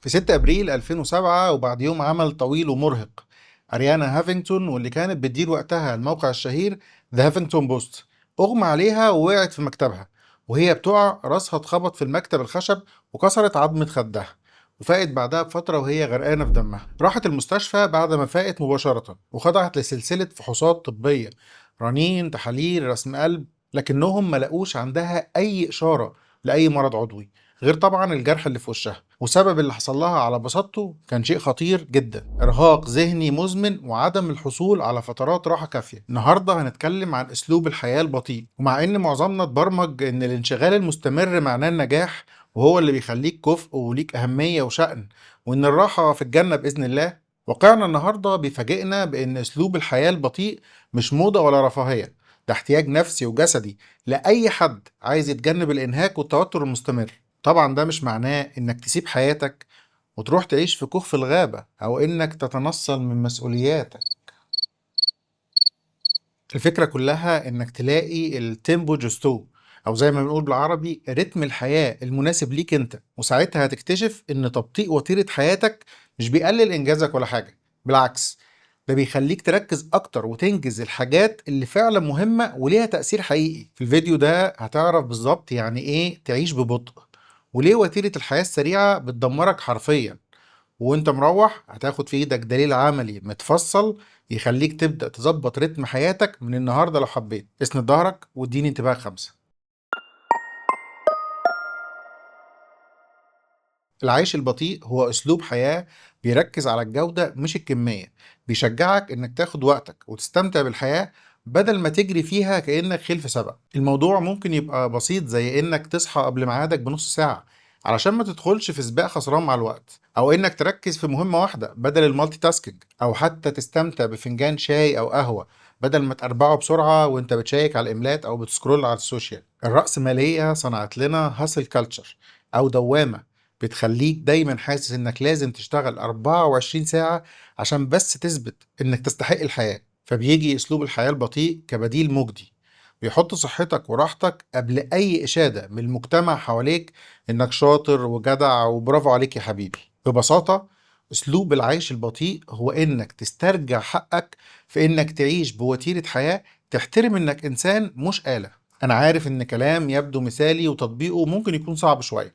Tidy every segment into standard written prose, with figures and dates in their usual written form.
في 6 أبريل 2007 وبعد يوم عمل طويل ومرهق، أريانا هافينغتون واللي كانت بتدير وقتها الموقع الشهير ذا هافينغتون بوست أغمى عليها ووقعت في مكتبها. وهي بتقع راسها اتخبط في المكتب الخشب وكسرت عظمة خدها، وفاقت بعدها بفترة وهي غرقانة في دمها. راحت المستشفى بعد ما فاقت مباشرة وخضعت لسلسلة فحوصات طبية، رنين، تحاليل، رسم قلب، لكنهم ما لقوش عندها أي إشارة لأي مرض عضوي، غير طبعا الجرح اللي في وشها. وسبب اللي حصل لها على بساطته كان شيء خطير جدا: ارهاق ذهني مزمن وعدم الحصول على فترات راحه كافيه. النهارده هنتكلم عن اسلوب الحياه البطيء، ومع ان معظمنا اتبرمج ان الانشغال المستمر معناه النجاح وهو اللي بيخليك كفء وليك اهميه وشأن، وان الراحه في الجنه باذن الله، واقعنا النهارده بيفاجئنا بان اسلوب الحياه البطيء مش موضه ولا رفاهيه، ده احتياج نفسي وجسدي لاي حد عايز يتجنب الانهاك والتوتر المستمر. طبعا ده مش معناه انك تسيب حياتك وتروح تعيش في كهف الغابة او انك تتنصل من مسؤولياتك. الفكرة كلها انك تلاقي التيمبو جوستو، او زي ما بنقول بالعربي رتم الحياة المناسب ليك انت، وساعتها هتكتشف ان تبطيء وتيرة حياتك مش بيقلل انجازك ولا حاجة، بالعكس، ده بيخليك تركز اكتر وتنجز الحاجات اللي فعلا مهمة وليها تأثير حقيقي. في الفيديو ده هتعرف بالظبط يعني ايه تعيش ببطء، وليه وتيرة الحياة السريعة بتدمرك حرفيا، وانت مروح هتاخد في ايدك دليل عملي متفصل يخليك تبدأ تظبط رتم حياتك من النهاردة. لو حبيت اسند ظهرك واديني انتباه 5. العيش البطيء هو أسلوب حياة بيركز على الجودة مش الكمية، بيشجعك إنك تاخد وقتك وتستمتع بالحياة بدل ما تجري فيها كأنك خيل في سبق. الموضوع ممكن يبقى بسيط، زي إنك تصحى قبل ميعادك بنص ساعة علشان ما تدخلش في سباق خسران مع الوقت، أو إنك تركز في مهمة واحدة بدل المالتي تاسكينج، أو حتى تستمتع بفنجان شاي أو قهوة بدل ما تربعه بسرعة وإنت بتشيك على الإيميلات أو بتسكرول على السوشيال. الرأسمالية صنعت لنا هاسل كلتشر، أو دوامة بتخليك دايما حاسس انك لازم تشتغل 24 ساعة عشان بس تثبت انك تستحق الحياة. فبيجي اسلوب الحياة البطيء كبديل مجدي، بيحط صحتك وراحتك قبل اي اشادة من المجتمع حواليك انك شاطر وجدع وبرافو عليك يا حبيبي. ببساطة، اسلوب العيش البطيء هو انك تسترجع حقك في انك تعيش بوتيرة حياة تحترم انك انسان مش آلة. انا عارف ان كلام يبدو مثالي وتطبيقه ممكن يكون صعب شوية،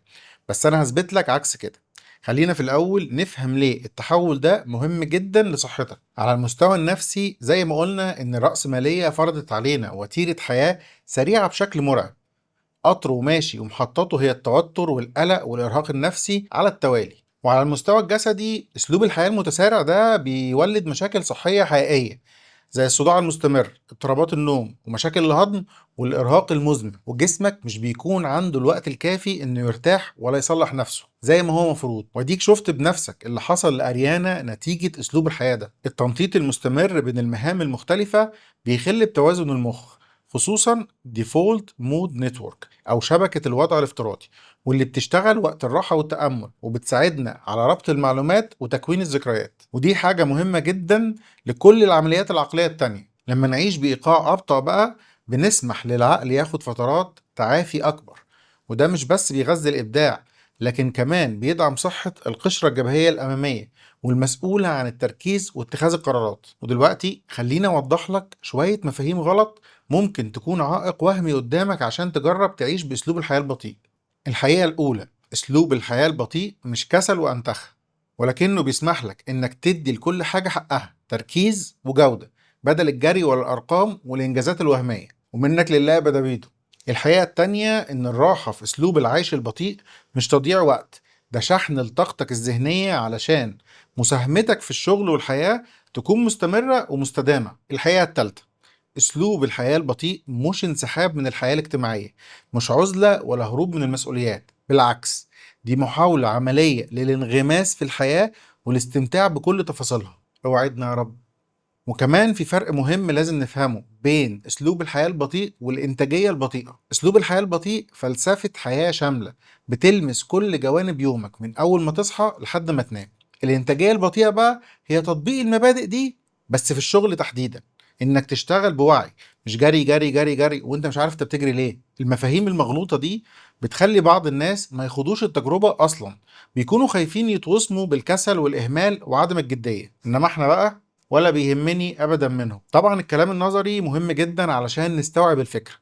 بس انا هثبت لك عكس كده. خلينا في الاول نفهم ليه التحول ده مهم جدا لصحتك. على المستوى النفسي، زي ما قلنا ان الرأسمالية فرضت علينا وتيرة حياة سريعة بشكل مرعب، قطر وماشي ومحطاته هي التوتر والقلق والارهاق النفسي على التوالي. وعلى المستوى الجسدي، اسلوب الحياة المتسارع ده بيولد مشاكل صحية حقيقية زي الصداع المستمر، اضطرابات النوم، ومشاكل الهضم والإرهاق المزمن، وجسمك مش بيكون عنده الوقت الكافي إنه يرتاح ولا يصلح نفسه زي ما هو مفروض. وديك شفت بنفسك اللي حصل لأريانا نتيجة أسلوب الحياة ده. التنطيط المستمر بين المهام المختلفة بيخل بتوازن المخ، خصوصا ديفولت مود نتورك أو شبكة الوضع الافتراضي، واللي بتشتغل وقت الراحة والتأمل وبتساعدنا على ربط المعلومات وتكوين الذكريات. ودي حاجة مهمة جدا لكل العمليات العقلية التانية. لما نعيش بإيقاع أبطأ بقى، بنسمح للعقل ياخد فترات تعافي أكبر، وده مش بس بيغذي الإبداع، لكن كمان بيدعم صحة القشرة الجبهية الأمامية والمسؤولة عن التركيز واتخاذ القرارات. ودلوقتي خليني أوضح لك شوية مفاهيم غلط ممكن تكون عائق وهمي قدامك عشان تجرب تعيش بأسلوب الحياة البطيء. الحقيقة الأولى: أسلوب الحياة البطيء مش كسل وأنتخة، ولكنه بيسمح لك إنك تدي لكل حاجة حقها تركيز وجودة، بدل الجري ورا الأرقام والإنجازات الوهمية. ومنك لله بدويده. الحقيقة التانية إن الراحة في أسلوب العيش البطيء مش تضييع وقت، ده شحن لطاقتك الذهنية علشان مساهمتك في الشغل والحياة تكون مستمرة ومستدامة. الحقيقة التالتة: أسلوب الحياة البطيء مش انسحاب من الحياة الاجتماعية، مش عزلة ولا هروب من المسؤوليات، بالعكس، دي محاولة عملية للانغماس في الحياة والاستمتاع بكل تفاصيلها. اوعدنا يا رب. وكمان في فرق مهم لازم نفهمه بين أسلوب الحياة البطيء والإنتاجية البطيئة. أسلوب الحياة البطيء فلسفة حياة شاملة بتلمس كل جوانب يومك من أول ما تصحى لحد ما تنام. الإنتاجية البطيئة بقى هي تطبيق المبادئ دي بس في الشغل تحديدا، إنك تشتغل بوعي، مش جري جري جري جري وإنت مش عارف أنت بتجري ليه. المفاهيم المغلوطة دي بتخلي بعض الناس ما يخوضوش التجربة أصلا، بيكونوا خايفين يتوصموا بالكسل والإهمال وعدم الجدية. إنما إحنا بقى ولا بيهمني أبدا منهم. طبعا الكلام النظري مهم جدا علشان نستوعب الفكرة،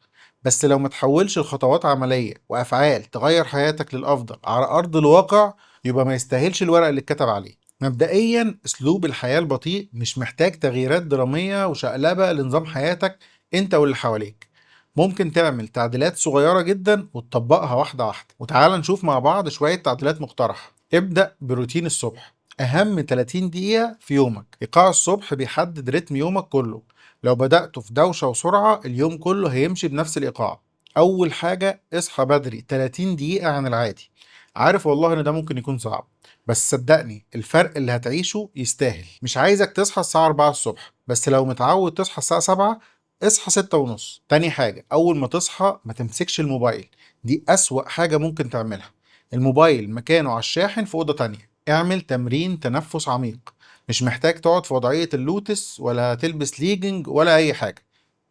بس لو متحولش لخطوات عملية وأفعال تغير حياتك للأفضل على أرض الواقع، يبقى ما يستاهلش الورق اللي اتكتب عليه. مبدئيا أسلوب الحياة البطيء مش محتاج تغييرات درامية وشقلبة لنظام حياتك أنت واللي حواليك. ممكن تعمل تعديلات صغيرة جدا وتطبقها واحدة واحدة. وتعال نشوف مع بعض شوية تعديلات مقترحة. ابدأ بروتين الصبح، أهم 30 دقيقة في يومك. إيقاع الصبح بيحدد رتم يومك كله. لو بدأته في دوشة وسرعة، اليوم كله هيمشي بنفس الإيقاع. أول حاجة اصحى بدري 30 دقيقة عن العادي. عارف والله إن ده ممكن يكون صعب، بس صدقني الفرق اللي هتعيشه يستاهل. مش عايزك تصحى الساعة 4 الصبح، بس لو متعود تصحى الساعة 7، اصحى 6:30. تاني حاجة، أول ما تصحى ما تمسكش الموبايل. دي أسوأ حاجة ممكن تعملها. الموبايل مكانه على الشاحن في أوضة تانية. اعمل تمرين تنفس عميق. مش محتاج تقعد في وضعية اللوتس ولا تلبس ليجنج ولا أي حاجة.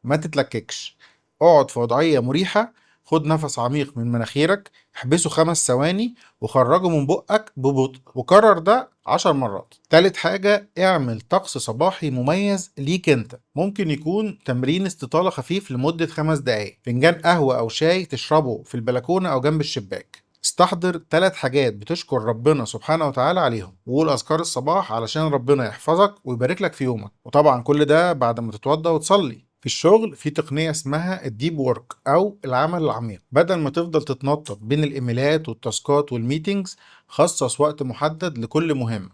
ما تتلككش، اقعد في وضعية مريحة. خد نفس عميق من مناخيرك، احبسه 5 ثواني وخرجه من بقك ببطء، وكرر ده 10 مرات. تالت حاجة، اعمل طقس صباحي مميز ليك انت. ممكن يكون تمرين استطالة خفيف لمدة 5 دقايق، فنجان قهوة أو شاي تشربه في البلكونة أو جنب الشباك. استحضر 3 حاجات بتشكر ربنا سبحانه وتعالى عليهم، وقول أذكار الصباح علشان ربنا يحفظك ويبارك لك في يومك. وطبعا كل ده بعد ما تتوضى وتصلي. في الشغل في تقنية اسمها الديب وورك أو العمل العميق. بدل ما تفضل تتنطط بين الإيميلات والتاسكات والميتينجز، خصص وقت محدد لكل مهمة.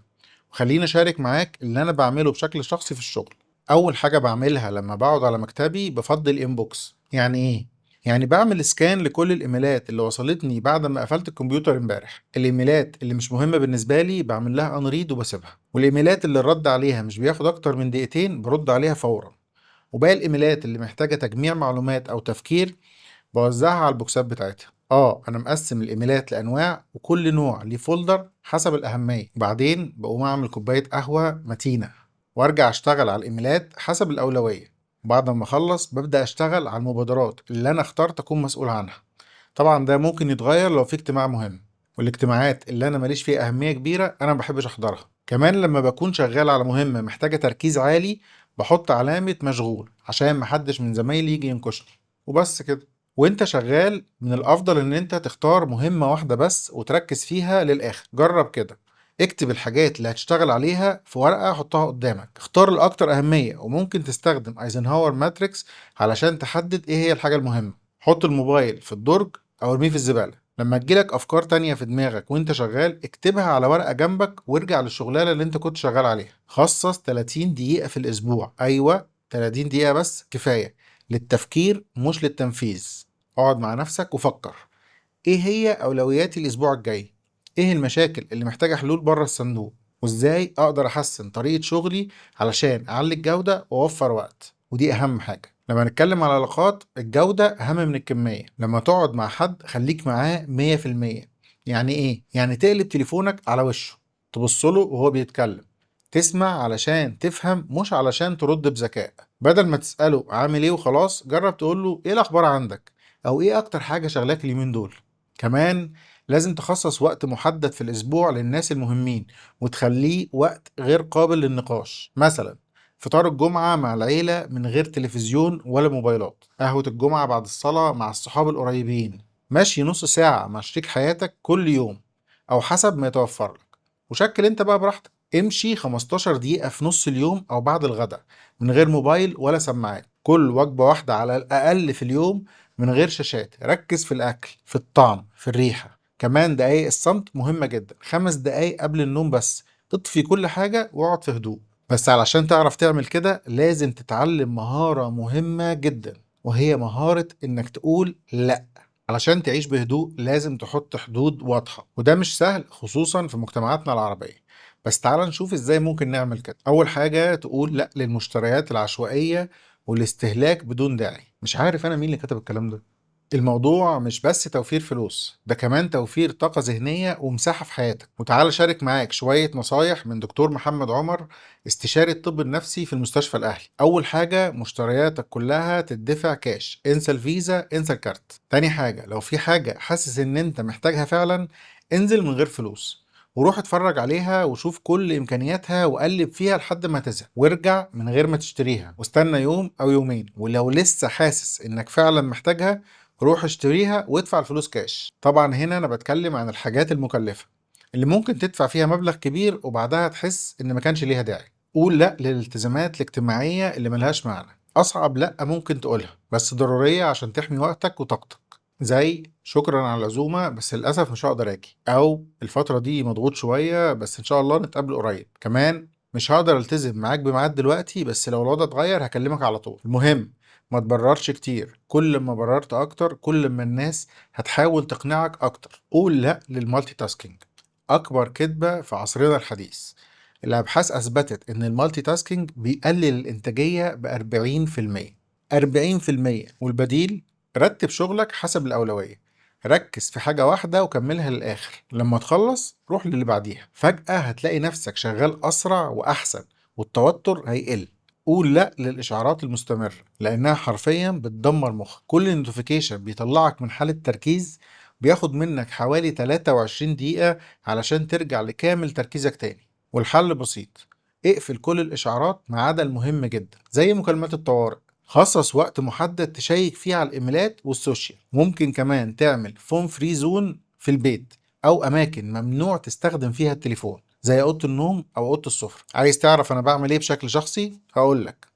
وخليني أشارك معاك اللي أنا بعمله بشكل شخصي في الشغل. أول حاجة بعملها لما بقعد على مكتبي بفضي الإنبوكس. يعني إيه؟ يعني بعمل سكان لكل الإيميلات اللي وصلتني بعد ما قفلت الكمبيوتر امبارح. الإيميلات اللي مش مهمة بالنسبة لي بعمل لها أنريد وبسيبها، والإيميلات اللي الرد عليها مش بياخد أكتر من دقيقتين برد عليها فورا. وباقي الإيميلات اللي محتاجة تجميع معلومات أو تفكير بوزعها على البوكسات بتاعتها. أنا مقسم الإيميلات لأنواع، وكل نوع ليه فولدر حسب الأهمية. وبعدين بقوم أعمل كوباية قهوة متينة وأرجع أشتغل على الإيميلات حسب الأولوية. بعد ما أخلص ببدأ أشتغل على المبادرات اللي أنا اخترت أكون مسؤول عنها. طبعا ده ممكن يتغير لو في اجتماع مهم، والاجتماعات اللي أنا ماليش فيها أهمية كبيرة أنا مبحبش أحضرها. كمان لما بكون شغال على مهمة محتاجة تركيز عالي، بحط علامة مشغول عشان محدش من زمايلي يجي ينكشني. وبس كده. وانت شغال من الافضل ان انت تختار مهمة واحدة بس وتركز فيها للاخر. جرب كده، اكتب الحاجات اللي هتشتغل عليها في ورقة حطها قدامك، اختار الاكتر اهمية. وممكن تستخدم ايزنهاور ماتريكس علشان تحدد ايه هي الحاجة المهمة. حط الموبايل في الدرج او ارميه في الزبالة. لما تجيلك افكار تانية في دماغك وانت شغال، اكتبها على ورقة جنبك وارجع للشغلانة اللي انت كنت شغال عليها. خصص 30 دقيقة في الاسبوع، ايوه 30 دقيقة بس كفاية، للتفكير مش للتنفيذ. اقعد مع نفسك وفكر، ايه هي اولوياتي الاسبوع الجاي؟ ايه المشاكل اللي محتاجة حلول بره الصندوق؟ وازاي اقدر احسن طريقة شغلي علشان اعلي الجودة واوفر وقت؟ ودي اهم حاجة. لما نتكلم على العلاقات، الجودة اهم من الكمية. لما تقعد مع حد خليك معاه 100%. يعني ايه؟ يعني تقلب تليفونك على وشه، تبصله وهو بيتكلم، تسمع علشان تفهم مش علشان ترد بذكاء. بدل ما تسأله عامل ايه وخلاص، جرب تقوله ايه الاخبار عندك، او ايه اكتر حاجة شغلاك اليومين دول. كمان لازم تخصص وقت محدد في الاسبوع للناس المهمين، وتخليه وقت غير قابل للنقاش. مثلا فطار الجمعة مع العيلة من غير تلفزيون ولا موبايلات، قهوة الجمعة بعد الصلاة مع الصحاب القريبين، ماشي نص ساعة مع شريك حياتك كل يوم، أو حسب ما يتوفر لك. وشكل انت بقى براحتك، امشي 15 دقيقة في نص اليوم أو بعد الغداء من غير موبايل ولا سماعات. كل وجبة واحدة على الأقل في اليوم من غير شاشات. ركز في الأكل، في الطعم، في الريحة. كمان دقايق الصمت مهمة جدا، 5 دقايق قبل النوم بس. اطفي كل حاجة واقعد في هدوء. بس علشان تعرف تعمل كده لازم تتعلم مهارة مهمة جدا، وهي مهارة إنك تقول لأ. علشان تعيش بهدوء لازم تحط حدود واضحة، وده مش سهل خصوصا في مجتمعاتنا العربية. بس تعال نشوف ازاي ممكن نعمل كده. أول حاجة، تقول لأ للمشتريات العشوائية والاستهلاك بدون داعي. مش عارف أنا مين اللي كتب الكلام ده، الموضوع مش بس توفير فلوس، ده كمان توفير طاقة ذهنية ومساحة في حياتك. وتعال شارك معاك شوية نصايح من دكتور محمد عمر، استشاري الطب النفسي في المستشفى الأهلي. أول حاجة، مشترياتك كلها تدفع كاش، انسى الفيزا، انسى الكارت. تاني حاجة، لو في حاجة حاسس ان انت محتاجها فعلا، انزل من غير فلوس وروح اتفرج عليها وشوف كل امكانياتها وقلب فيها لحد ما تزهق، وارجع من غير ما تشتريها واستنى يوم او يومين. ولو لسه حاسس انك فعلا محتاجها، روح اشتريها وادفع الفلوس كاش. طبعا هنا انا بتكلم عن الحاجات المكلفة اللي ممكن تدفع فيها مبلغ كبير وبعدها تحس ان ما كانش ليها داعي. قول لا للالتزامات الاجتماعية اللي ملهاش معنى. اصعب لا ممكن تقولها بس ضرورية عشان تحمي وقتك وطاقتك، زي شكرا على العزومة بس للأسف مش هقدر أجي، أو الفترة دي مضغوط شوية بس إن شاء الله نتقابل قريب. كمان مش هقدر ألتزم معاك بميعاد دلوقتي بس لو الوضع اتغير هكلمك على طول. المهم ما تبررش كتير، كل ما بررت أكتر كل ما الناس هتحاول تقنعك أكتر. قول لأ للمالتي تاسكينج، أكبر كذبة في عصرنا الحديث. الأبحاث أثبتت إن المالتي تاسكينج بيقلل الإنتاجية ب 40%. 40%. والبديل، رتب شغلك حسب الأولوية، ركز في حاجة واحدة وكملها للآخر، لما تخلص روح للي بعديها. فجأة هتلاقي نفسك شغال أسرع وأحسن والتوتر هيقل. قول لأ للإشعارات المستمرة لأنها حرفيا بتدمر مخك. كل نوتيفيكيشن بيطلعك من حالة تركيز بياخد منك حوالي 23 دقيقة علشان ترجع لكامل تركيزك تاني. والحل بسيط، اقفل كل الإشعارات ما عدا المهم جدا زي مكالمات الطوارئ. خصص وقت محدد تشيك فيه على الإيميلات والسوشيال. ممكن كمان تعمل فون فري زون في البيت أو أماكن ممنوع تستخدم فيها التليفون زي أوضة النوم أو أوضة السفرة. عايز تعرف أنا بعمل إيه بشكل شخصي؟ هقولك.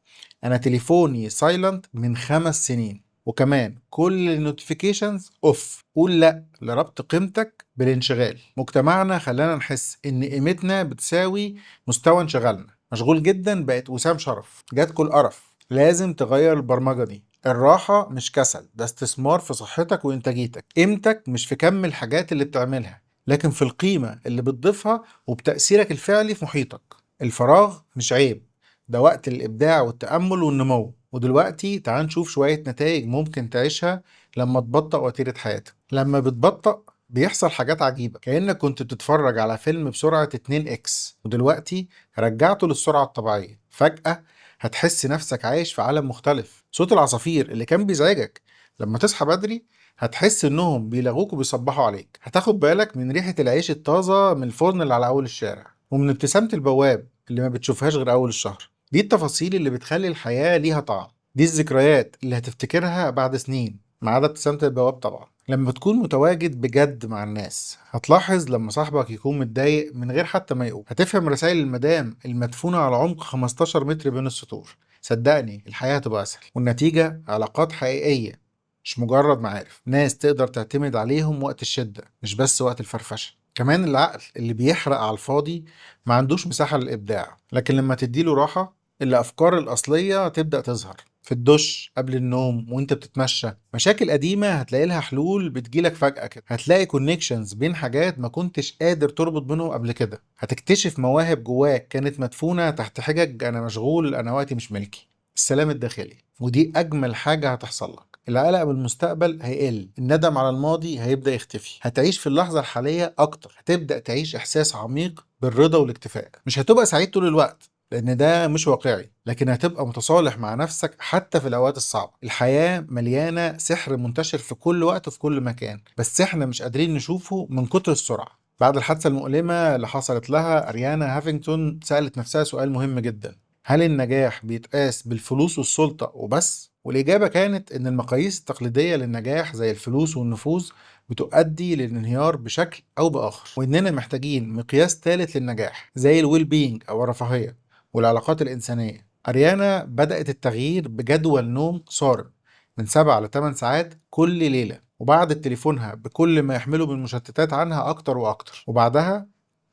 أنا تليفوني سايلنت من 5 سنين، وكمان كل النوتيفيكيشنز اوف. قول لا لربط قيمتك بالانشغال. مجتمعنا خلانا نحس ان قيمتنا بتساوي مستوى انشغالنا. مشغول جدا بقت وسام شرف، جاتكوا القرف. لازم تغير البرمجة دي. الراحة مش كسل، ده استثمار في صحتك وانتاجيتك. قيمتك مش في كم الحاجات اللي بتعملها لكن في القيمة اللي بتضيفها وبتأثيرك الفعلي في محيطك. الفراغ مش عيب، ده وقت الإبداع والتأمل والنمو. ودلوقتي تعال نشوف شوية نتائج ممكن تعيشها لما تبطأ وتيرة حياتك. لما بتبطأ بيحصل حاجات عجيبة، كأنك كنت بتتفرج على فيلم بسرعة 2x ودلوقتي رجعته للسرعة الطبيعية. فجأة هتحس نفسك عايش في عالم مختلف. صوت العصافير اللي كان بيزعجك لما تصحى بدري هتحس انهم بيلاغوك وبيصبحوا عليك. هتاخد بالك من ريحة العيش الطازة من الفرن اللي على اول الشارع، ومن ابتسامة البواب اللي ما بتشوفهاش غير اول الشهر. دي التفاصيل اللي بتخلي الحياة ليها طعم. دي الذكريات اللي هتفتكرها بعد سنين، ما عدا ابتسامة البواب طبعا. لما تكون متواجد بجد مع الناس هتلاحظ لما صاحبك يكون متضايق من غير حتى ما يقول. هتفهم رسائل المدام المدفونة على عمق 15 متر بين السطور. صدقني الحياة هتبقى أسهل، والنتيجة علاقات حقيقية مش مجرد معارف. ناس تقدر تعتمد عليهم وقت الشدة مش بس وقت الفرفشة. كمان العقل اللي بيحرق على الفاضي ما عندوش مساحة للإبداع، لكن لما تديله راحة الأفكار الأصلية تبدأ تظهر. في الدش، قبل النوم، وانت بتتمشى. مشاكل قديمة هتلاقي لها حلول بتجيلك فجأة كده. هتلاقي كونكشنز بين حاجات ما كنتش قادر تربط بينهم قبل كده. هتكتشف مواهب جواك كانت مدفونة تحت حجج أنا مشغول، أنا وقتي مش ملكي. السلام الداخلي، ودي أجمل حاجة هتحصل لك. القلق من المستقبل هيقل، الندم على الماضي هيبدأ يختفي. هتعيش في اللحظة الحالية أكتر، هتبدأ تعيش إحساس عميق بالرضا والاكتفاء. مش هتبقى سعيد طول الوقت لأن ده مش واقعي، لكن هتبقى متصالح مع نفسك حتى في الأوقات الصعبة. الحياة مليانة سحر منتشر في كل وقت وفي كل مكان، بس إحنا مش قادرين نشوفه من كتر السرعة. بعد الحادثة المؤلمة اللي حصلت لها، أريانا هافينغتون سألت نفسها سؤال مهم جدا: هل النجاح بيتقاس بالفلوس والسلطة وبس؟ والإجابة كانت إن المقاييس التقليدية للنجاح زي الفلوس والنفوذ بتؤدي للانهيار بشكل أو بآخر، وإننا محتاجين مقياس ثالث للنجاح زي الويل بينج أو الرفاهية والعلاقات الإنسانية. أريانا بدأت التغيير بجدول نوم صارم من 7 ل 8 ساعات كل ليلة، وبعدت تليفونها بكل ما يحمله من مشتتات عنها أكتر وأكتر. وبعدها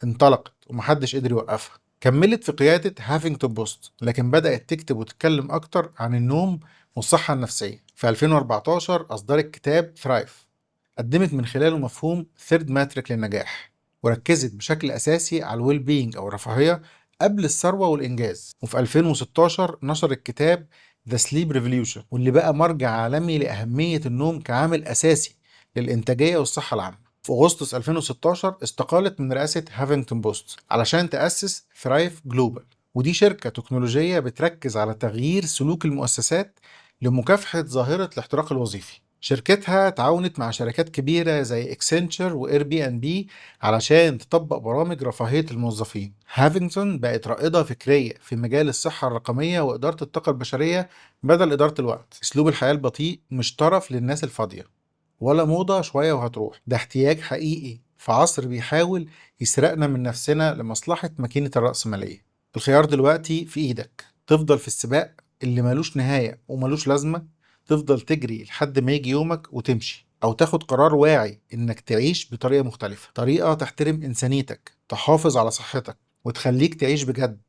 انطلقت ومحدش قدر يوقفها. كملت في قيادة هافينغتون بوست، لكن بدأت تكتب وتتكلم أكتر عن النوم والصحة النفسية. في 2014 أصدرت كتاب ثرايف، قدمت من خلاله مفهوم ثيرد ماتريك للنجاح، وركزت بشكل أساسي على الويل بينج أو الرفاهية قبل الثروة والإنجاز. وفي 2016 نشر الكتاب The Sleep Revolution، واللي بقى مرجع عالمي لأهمية النوم كعامل أساسي للإنتاجية والصحة العامة. في أغسطس 2016 استقالت من رئاسة هافينغتون بوست علشان تأسس ثرايف جلوبال، ودي شركة تكنولوجية بتركز على تغيير سلوك المؤسسات لمكافحة ظاهرة الاحتراق الوظيفي. شركتها تعاونت مع شركات كبيرة زي اكسنتشر واير بي ان بي علشان تطبق برامج رفاهية الموظفين. هافينغتون بقت رائدة فكرية في مجال الصحة الرقمية وإدارة الطاقة البشرية بدل إدارة الوقت. أسلوب الحياة البطيء مش طرف للناس الفاضية ولا موضة شوية وهتروح، ده احتياج حقيقي في عصر بيحاول يسرقنا من نفسنا لمصلحة ماكينة الرأسمالية. الخيار دلوقتي في إيدك، تفضل في السباق اللي ملوش نهاية وملوش لازمة، تفضل تجري لحد ما يجي يومك وتمشي، أو تاخد قرار واعي إنك تعيش بطريقة مختلفة، طريقة تحترم إنسانيتك، تحافظ على صحتك، وتخليك تعيش بجد،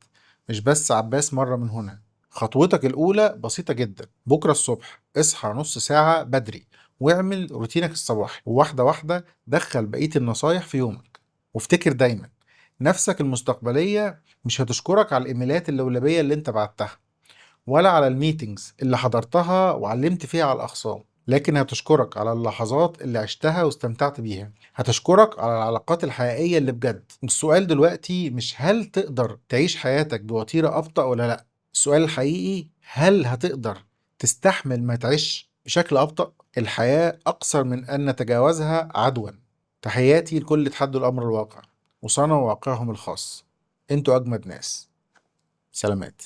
مش بس عباس مرة من هنا. خطوتك الأولى بسيطة جدا، بكرة الصبح اصحى نص ساعة بدري واعمل روتينك الصباحي، وواحدة واحدة دخل بقية النصايح في يومك. وافتكر دايما، نفسك المستقبلية مش هتشكرك على الإيميلات اللولبية اللي انت بعتها، ولا على الميتينجز اللي حضرتها وعلمت فيها على الأخصام، لكن هتشكرك على اللحظات اللي عشتها واستمتعت بيها، هتشكرك على العلاقات الحقيقية اللي بجد. السؤال دلوقتي مش هل تقدر تعيش حياتك بوتيرة أبطأ ولا لأ، السؤال الحقيقي هل هتقدر تستحمل ما تعيش بشكل أبطأ؟ الحياة أقصر من أن نتجاوزها عدوا. تحياتي لكل تحدوا الأمر الواقع وصنعوا واقعهم الخاص. انتوا أجمد ناس. سلامات.